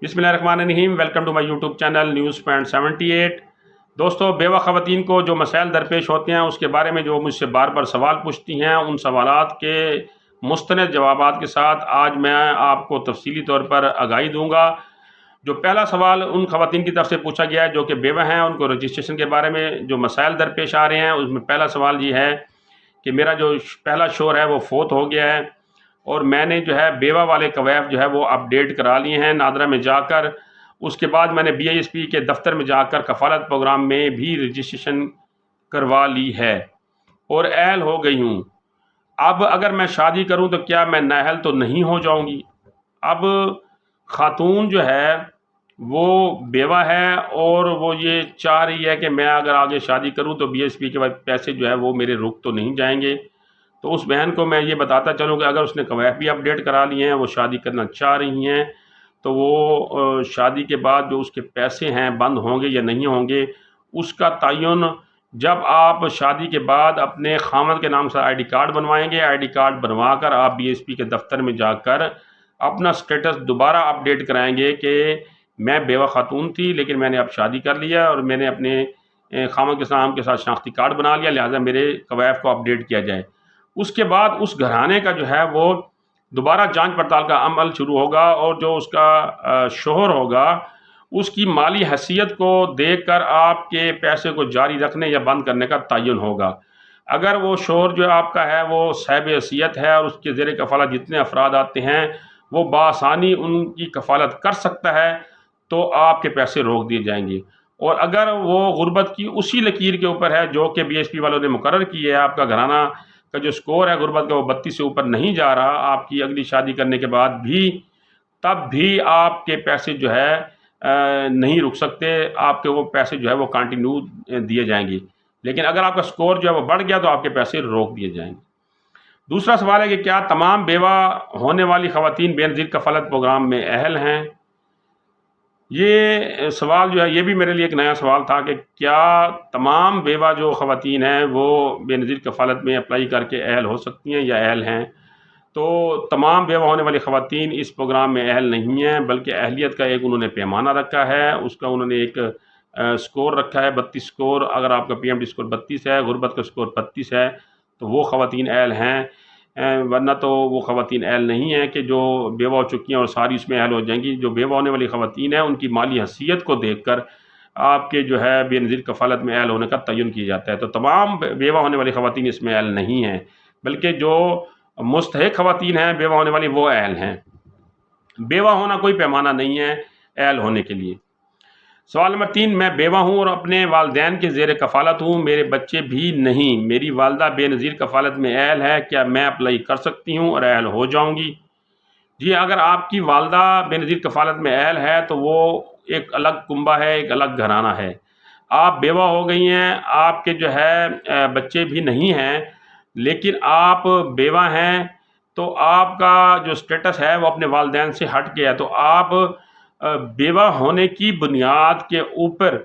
बिस्मिल्लाहिर्रहमानिर्रहीम। Welcome to my YouTube channel news point 78। दोस्तों, बेवा ख़वातीन को जो मसाइल दरपेश होते हैं उसके बारे में जो मुझसे बार बार सवाल पूछती हैं, उन सवालात के मुस्तनद जवाबात के साथ आज मैं आपको तफसीली तौर पर आगाही दूँगा। जो पहला सवाल उन ख़वातीन की तरफ से पूछा गया है जो कि बेवा हैं, उनको रजिस्ट्रेशन के बारे में जो मसाइल दरपेश आ रहे हैं, उसमें पहला सवाल ये है कि मेरा जो पहला शोहर है वो फ़ौत हो गया है और मैंने जो है बेवा वाले कवैफ जो है वो अपडेट करा लिए हैं नादरा में जाकर। उसके बाद मैंने BISP के दफ्तर में जाकर कफ़ालत प्रोग्राम में भी रजिस्ट्रेशन करवा ली है और अहल हो गई हूँ। अब अगर मैं शादी करूँ तो क्या मैं नाअहल तो नहीं हो जाऊँगी? अब ख़ातून जो है वो बेवा है और वो ये चाह रही है कि मैं अगर आगे शादी करूँ तो BISP के बाद पैसे जो है वो मेरे रुक तो नहीं जाएंगे। तो उस बहन को मैं ये बताता चलूँ कि अगर उसने कवैफ भी अपडेट करा लिए हैं, वो शादी करना चाह रही हैं, तो वो शादी के बाद जो उसके पैसे हैं बंद होंगे या नहीं होंगे, उसका तयन जब आप शादी के बाद अपने खामद के नाम से ID कार्ड बनवाएंगे। ID कार्ड बनवा कर आप BISP के दफ्तर में जाकर अपना स्टेटस दोबारा अपडेट कराएंगे कि मैं बेवा खातून थी लेकिन मैंने अब शादी कर लिया और मैंने अपने खामद के नाम के साथ शनाख्ती कार्ड बना लिया, लिहाजा मेरे कवैफ को अपडेट किया जाए। उसके बाद उस घराने का जो है वो दोबारा जांच पड़ताल का अमल शुरू होगा और जो उसका शोहर होगा उसकी माली हैसियत को देखकर आपके पैसे को जारी रखने या बंद करने का तयन होगा। अगर वो शोहर जो आपका है वो साहिब हैसियत है और उसके ज़ेरे कफ़ालत जितने अफराद आते हैं वो बासानी उनकी कफ़ालत कर सकता है, तो आपके पैसे रोक दिए जाएंगे। और अगर वो गुर्बत की उसी लकीर के ऊपर है जो कि BISP वालों ने मुकर्रर की है, आपका घराना का जो स्कोर है गुर्बत का वो 32 से ऊपर नहीं जा रहा आपकी अगली शादी करने के बाद भी, तब भी आपके पैसे जो है नहीं रुक सकते, आपके वो पैसे जो है वो कंटिन्यू दिए जाएंगे। लेकिन अगर आपका स्कोर जो है वो बढ़ गया तो आपके पैसे रोक दिए जाएंगे। दूसरा सवाल है कि क्या तमाम बेवा होने वाली ख़वातीन बेनज़ीर कफ़ालत प्रोग्राम में अहल हैं? ये सवाल जो है ये भी मेरे लिए एक नया सवाल था कि क्या तमाम बेवा जो ख़वातीन हैं वो बेनज़ीर कफ़ालत में अप्लाई करके अहल हो सकती हैं या अहल हैं? तो तमाम बेवा होने वाली ख़वातीन इस प्रोग्राम में अहल नहीं हैं, बल्कि अहलियत का एक उन्होंने पैमाना रखा है, उसका उन्होंने एक स्कोर रखा है 32 स्कोर। अगर आपका PMT स्कोर 32 है, गुर्बत का स्कोर 32 है, तो वो ख़वातीन अहल हैं, वरना तो वो ख़वातीन अहल नहीं हैं कि जो बेवा हो चुकी हैं और सारी उसमें अहल हो जाएंगी। जो बेवा होने वाली ख़वातीन हैं उनकी माली हैसियत को देखकर आपके जो है बेनज़ीर कफ़ालत में अहल होने का तयन किया जाता है। तो तमाम बेवा होने वाली ख़वातीन इसमें अहल नहीं हैं, बल्कि जो मुस्तहिक़ ख़वातीन हैं बेवा होने वाली वो अहल हैं। बेवा होना कोई पैमाना नहीं है अहल होने के लिए। सवाल नंबर 3, मैं बेवा हूँ और अपने वालिदैन के ज़ेर कफ़ालत हूँ, मेरे बच्चे भी नहीं, मेरी वालदा बेनज़ीर कफ़ालत में अहल है, क्या मैं अप्लाई कर सकती हूँ और अहल हो जाऊँगी? जी, अगर आपकी वालदा बेनज़ीर कफ़ालत में अहल है तो वो एक अलग कुंबा है, एक अलग घराना है। आप बेवा हो गई हैं, आपके जो है बच्चे भी नहीं हैं, लेकिन आप बेवा हैं, तो आपका जो स्टेटस है वो अपने वालिदैन से हट के है। तो आप बेवा होने की बुनियाद के ऊपर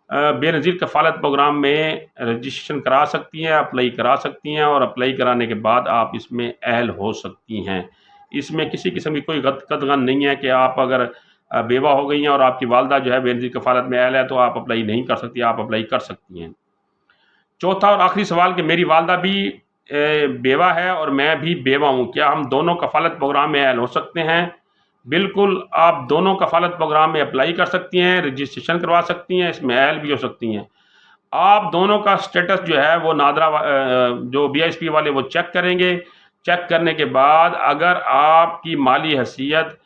बेनज़ीर कफ़ालत प्रोग्राम में रजिस्ट्रेशन करा सकती हैं, अप्लाई करा सकती हैं और अप्लाई कराने के बाद आप इसमें अहल हो सकती हैं। इसमें किसी किस्म की कोई कतगन नहीं है कि आप अगर बेवा हो गई हैं और आपकी वालदा जो है बेनज़ीर कफ़ालत में अहल है तो आप अप्लाई नहीं कर सकती, आप अप्लाई कर सकती हैं। चौथा और आखिरी सवाल कि मेरी वालदा भी बेवा है और मैं भी बेवा हूँ, क्या हम दोनों कफ़ालत प्रोग्राम में अहल हो सकते हैं? बिल्कुल, आप दोनों कफ़ालत प्रोग्राम में अप्लाई कर सकती हैं, रजिस्ट्रेशन करवा सकती हैं, इसमें अहल भी हो सकती हैं। आप दोनों का स्टेटस जो है वो नादरा जो BISP वाले वो चेक करेंगे। चेक करने के बाद अगर आपकी माली हैसियत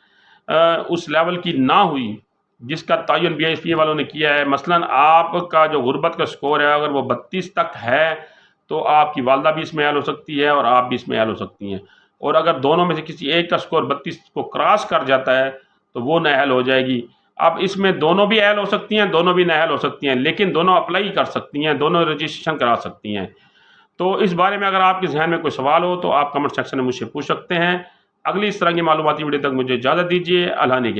उस लेवल की ना हुई जिसका तयन BISP वालों ने किया है, मसलन आपका जो गुर्बत का स्कोर है अगर वो 32 तक है, तो आपकी वालदा भी इसमें अहल हो सकती है और आप भी इसमें अहल हो सकती हैं। और अगर दोनों में से किसी एक का स्कोर 32 को क्रॉस कर जाता है तो वो नाअहल हो जाएगी। अब इसमें दोनों भी अहल हो सकती हैं, दोनों भी नाअहल हो सकती हैं, लेकिन दोनों अप्लाई कर सकती हैं, दोनों रजिस्ट्रेशन करा सकती हैं। तो इस बारे में अगर आपके ज़हन में कोई सवाल हो तो आप कमेंट सेक्शन में मुझसे पूछ सकते हैं। अगली इस तरह की मालूमाती वीडियो तक मुझे इजाज़त दीजिए। अल्लाह ने